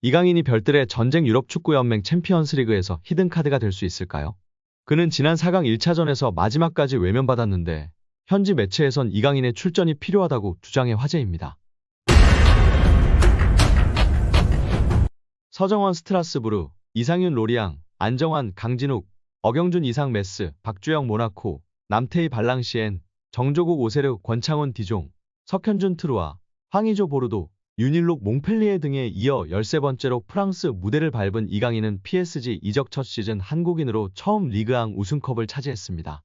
이강인이 별들의 전쟁 유럽 축구연맹 챔피언스리그에서 히든카드가 될 수 있을까요? 그는 지난 4강 1차전에서 마지막까지 외면받았는데 현지 매체에선 이강인의 출전이 필요하다고 주장해 화제입니다. 서정원 스트라스부르, 이상윤 로리앙, 안정환 강진욱, 어경준 이상 메스, 박주영 모나코, 남태희 발랑시엔, 정조국 오세르 권창훈 디종, 석현준 트루아, 황의조 보르도, 윤일록 몽펠리에 등에 이어 13번째로 프랑스 무대를 밟은 이강인은 PSG 이적 첫 시즌 한국인으로 처음 리그앙 우승컵을 차지했습니다.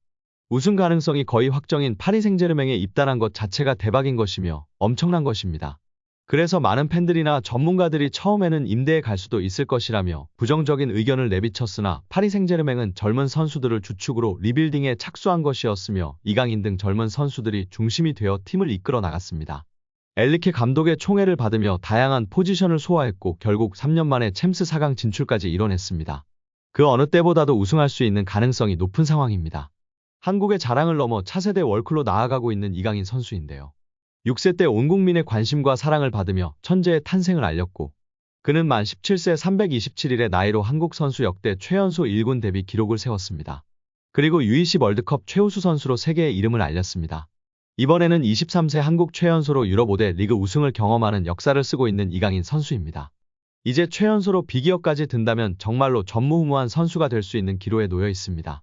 우승 가능성이 거의 확정인 파리 생제르맹에 입단한 것 자체가 대박인 것이며 엄청난 것입니다. 그래서 많은 팬들이나 전문가들이 처음에는 임대에 갈 수도 있을 것이라며 부정적인 의견을 내비쳤으나 파리 생제르맹은 젊은 선수들을 주축으로 리빌딩에 착수한 것이었으며 이강인 등 젊은 선수들이 중심이 되어 팀을 이끌어 나갔습니다. 엘리케 감독의 총애를 받으며 다양한 포지션을 소화했고 결국 3년 만에 챔스 4강 진출까지 이뤄냈습니다. 그 어느 때보다도 우승할 수 있는 가능성이 높은 상황입니다. 한국의 자랑을 넘어 차세대 월클로 나아가고 있는 이강인 선수인데요. 6세 때 온 국민의 관심과 사랑을 받으며 천재의 탄생을 알렸고 그는 만 17세 327일의 나이로 한국 선수 역대 최연소 1군 데뷔 기록을 세웠습니다. 그리고 U20 월드컵 최우수 선수로 세계의 이름을 알렸습니다. 이번에는 23세 한국 최연소로 유럽 5대 리그 우승을 경험하는 역사를 쓰고 있는 이강인 선수입니다. 이제 최연소로 비기업까지 든다면 정말로 전무후무한 선수가 될 수 있는 기로에 놓여 있습니다.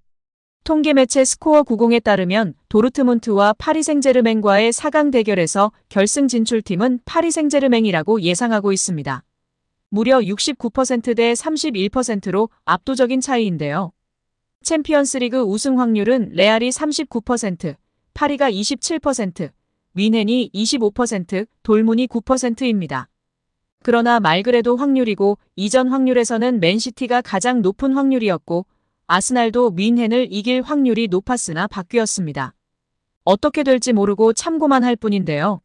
통계 매체 스코어 90에 따르면 도르트문트와 파리 생제르맹과의 4강 대결에서 결승 진출팀은 파리 생제르맹이라고 예상하고 있습니다. 무려 69%대 31%로 압도적인 차이인데요. 챔피언스리그 우승 확률은 레알이 39%, 파리가 27%, 뮌헨이 25%, 돌문이 9%입니다. 그러나 말 그래도 확률이고 이전 확률에서는 맨시티가 가장 높은 확률이었고 아스날도 뮌헨을 이길 확률이 높았으나 바뀌었습니다. 어떻게 될지 모르고 참고만 할 뿐인데요.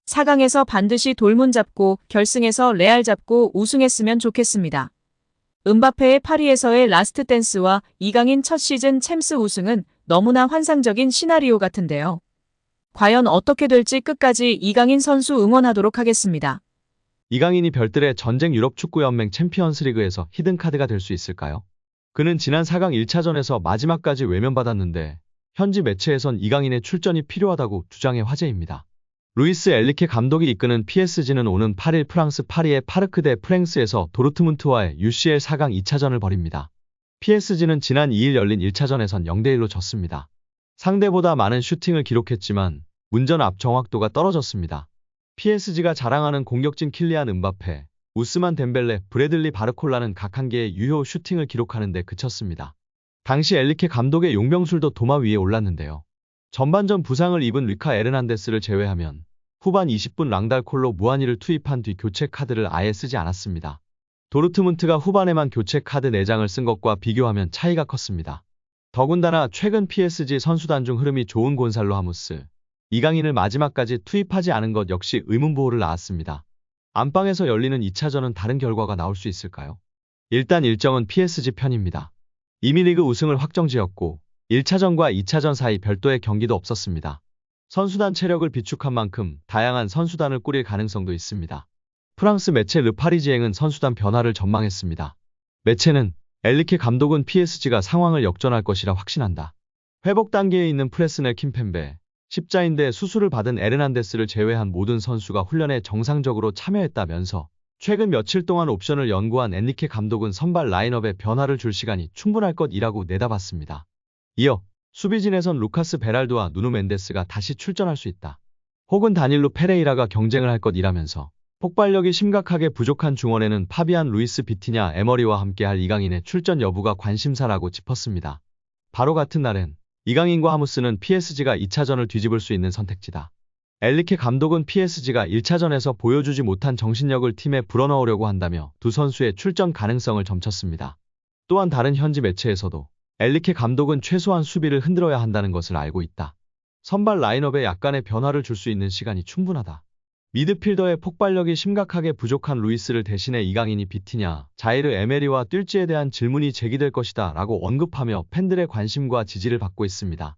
4강에서 반드시 돌문 잡고 결승에서 레알 잡고 우승했으면 좋겠습니다. 음바페의 파리에서의 라스트 댄스와 이강인 첫 시즌 챔스 우승은 너무나 환상적인 시나리오 같은데요. 과연 어떻게 될지 끝까지 이강인 선수 응원하도록 하겠습니다. 이강인이 별들의 전쟁 유럽 축구연맹 챔피언스리그에서 히든카드가 될 수 있을까요? 그는 지난 4강 1차전에서 마지막까지 외면받았는데 현지 매체에선 이강인의 출전이 필요하다고 주장해 화제입니다. 루이스 엘리케 감독이 이끄는 PSG는 오는 8일 프랑스 파리의 파르크 대 프랭스에서 도르트문트와의 UCL 4강 2차전을 벌입니다. PSG는 지난 2일 열린 1차전에선 0대1로 졌습니다. 상대보다 많은 슈팅을 기록했지만 문전 앞 정확도가 떨어졌습니다. PSG가 자랑하는 공격진 킬리안 음바페, 우스만 덴벨레, 브래들리 바르콜라는 각 한 개의 유효 슈팅을 기록하는 데 그쳤습니다. 당시 엘리케 감독의 용병술도 도마 위에 올랐는데요. 전반전 부상을 입은 리카 에르난데스를 제외하면 후반 20분 랑달콜로 무한히를 투입한 뒤 교체 카드를 아예 쓰지 않았습니다. 도르트문트가 후반에만 교체 카드 4장을 쓴 것과 비교하면 차이가 컸습니다. 더군다나 최근 PSG 선수단 중 흐름이 좋은 곤살로 하무스, 이강인을 마지막까지 투입하지 않은 것 역시 의문부호를 낳았습니다. 안방에서 열리는 2차전은 다른 결과가 나올 수 있을까요? 일단 일정은 PSG 편입니다. 이미 리그 우승을 확정지었고 1차전과 2차전 사이 별도의 경기도 없었습니다. 선수단 체력을 비축한 만큼 다양한 선수단을 꾸릴 가능성도 있습니다. 프랑스 매체 르파리지앵은 선수단 변화를 전망했습니다. 매체는 엘리케 감독은 PSG가 상황을 역전할 것이라 확신한다. 회복 단계에 있는 프레스넬 킴펜베, 십자인대 수술을 받은 에르난데스를 제외한 모든 선수가 훈련에 정상적으로 참여했다면서 최근 며칠 동안 옵션을 연구한 엔리케 감독은 선발 라인업에 변화를 줄 시간이 충분할 것이라고 내다봤습니다. 이어 수비진에선 루카스 베랄도와 누누 멘데스가 다시 출전할 수 있다. 혹은 다닐로 페레이라가 경쟁을 할 것이라면서 폭발력이 심각하게 부족한 중원에는 파비안 루이스 비티냐 에머리와 함께할 이강인의 출전 여부가 관심사라고 짚었습니다. 바로 같은 날엔 이강인과 하무스는 PSG가 2차전을 뒤집을 수 있는 선택지다. 엘리케 감독은 PSG가 1차전에서 보여주지 못한 정신력을 팀에 불어넣으려고 한다며 두 선수의 출전 가능성을 점쳤습니다. 또한 다른 현지 매체에서도 엘리케 감독은 최소한 수비를 흔들어야 한다는 것을 알고 있다. 선발 라인업에 약간의 변화를 줄 수 있는 시간이 충분하다. 미드필더의 폭발력이 심각하게 부족한 루이스를 대신해 이강인이 비티냐, 자이르 에메리와 뛸지에 대한 질문이 제기될 것이다 라고 언급하며 팬들의 관심과 지지를 받고 있습니다.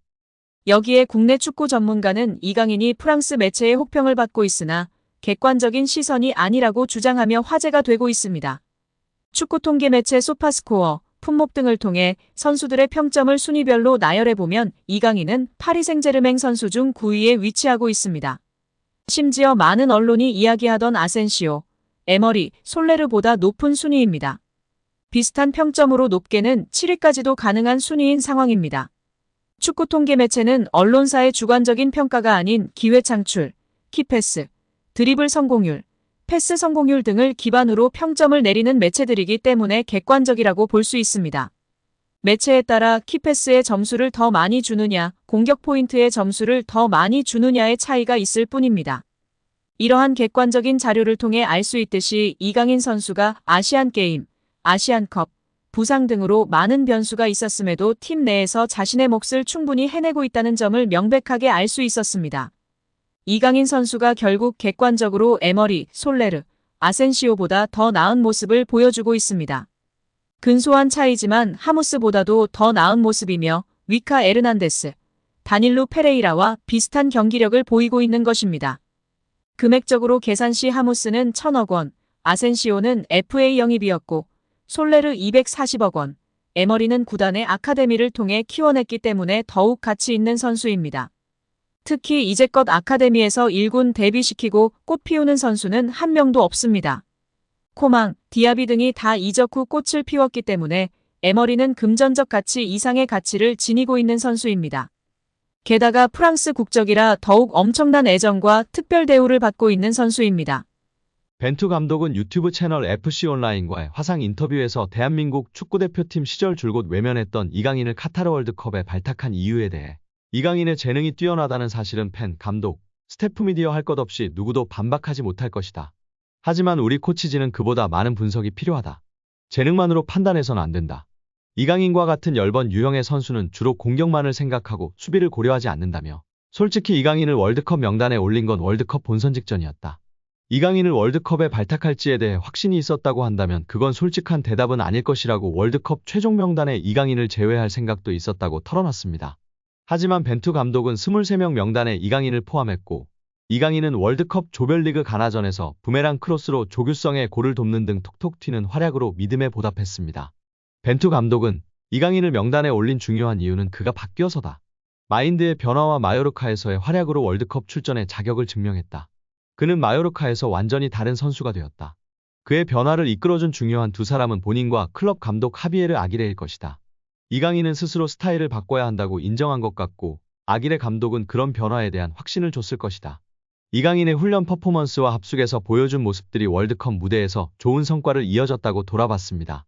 여기에 국내 축구 전문가는 이강인이 프랑스 매체의 혹평을 받고 있으나 객관적인 시선이 아니라고 주장하며 화제가 되고 있습니다. 축구 통계 매체 소파스코어, 품목 등을 통해 선수들의 평점을 순위별로 나열해보면 이강인은 파리 생제르맹 선수 중 9위에 위치하고 있습니다. 심지어 많은 언론이 이야기하던 아센시오, 에머리, 솔레르보다 높은 순위입니다. 비슷한 평점으로 높게는 7위까지도 가능한 순위인 상황입니다. 축구 통계 매체는 언론사의 주관적인 평가가 아닌 기회 창출, 키패스, 드리블 성공률, 패스 성공률 등을 기반으로 평점을 내리는 매체들이기 때문에 객관적이라고 볼 수 있습니다. 매체에 따라 키패스의 점수를 더 많이 주느냐, 공격 포인트의 점수를 더 많이 주느냐의 차이가 있을 뿐입니다. 이러한 객관적인 자료를 통해 알 수 있듯이 이강인 선수가 아시안게임, 아시안컵, 부상 등으로 많은 변수가 있었음에도 팀 내에서 자신의 몫을 충분히 해내고 있다는 점을 명백하게 알 수 있었습니다. 이강인 선수가 결국 객관적으로 에머리, 솔레르, 아센시오보다 더 나은 모습을 보여주고 있습니다. 근소한 차이지만 하무스보다도 더 나은 모습이며 위카 에르난데스, 다닐루 페레이라와 비슷한 경기력을 보이고 있는 것입니다. 금액적으로 계산 시 하무스는 1,000억 원, 아센시오는 FA 영입이었고 솔레르 240억 원, 에머리는 구단의 아카데미를 통해 키워냈기 때문에 더욱 가치 있는 선수입니다. 특히 이제껏 아카데미에서 1군 데뷔시키고 꽃 피우는 선수는 한 명도 없습니다. 코망, 디아비 등이 다 이적 후 꽃을 피웠기 때문에 에머리는 금전적 가치 이상의 가치를 지니고 있는 선수입니다. 게다가 프랑스 국적이라 더욱 엄청난 애정과 특별 대우를 받고 있는 선수입니다. 벤투 감독은 유튜브 채널 FC 온라인과의 화상 인터뷰에서 대한민국 축구대표팀 시절 줄곧 외면했던 이강인을 카타르 월드컵에 발탁한 이유에 대해 이강인의 재능이 뛰어나다는 사실은 팬, 감독, 스태프 미디어 할 것 없이 누구도 반박하지 못할 것이다. 하지만 우리 코치진은 그보다 많은 분석이 필요하다. 재능만으로 판단해서는 안 된다. 이강인과 같은 열번 유형의 선수는 주로 공격만을 생각하고 수비를 고려하지 않는다며 솔직히 이강인을 월드컵 명단에 올린 건 월드컵 본선 직전이었다. 이강인을 월드컵에 발탁할지에 대해 확신이 있었다고 한다면 그건 솔직한 대답은 아닐 것이라고 월드컵 최종 명단에 이강인을 제외할 생각도 있었다고 털어놨습니다. 하지만 벤투 감독은 23명 명단에 이강인을 포함했고 이강인은 월드컵 조별리그 가나전에서 부메랑 크로스로 조규성의 골을 돕는 등 톡톡 튀는 활약으로 믿음에 보답했습니다. 벤투 감독은 이강인을 명단에 올린 중요한 이유는 그가 바뀌어서다. 마인드의 변화와 마요르카에서의 활약으로 월드컵 출전의 자격을 증명했다. 그는 마요르카에서 완전히 다른 선수가 되었다. 그의 변화를 이끌어준 중요한 두 사람은 본인과 클럽 감독 하비에르 아기레일 것이다. 이강인은 스스로 스타일을 바꿔야 한다고 인정한 것 같고 아기레 감독은 그런 변화에 대한 확신을 줬을 것이다. 이강인의 훈련 퍼포먼스와 합숙에서 보여준 모습들이 월드컵 무대에서 좋은 성과를 이어졌다고 돌아봤습니다.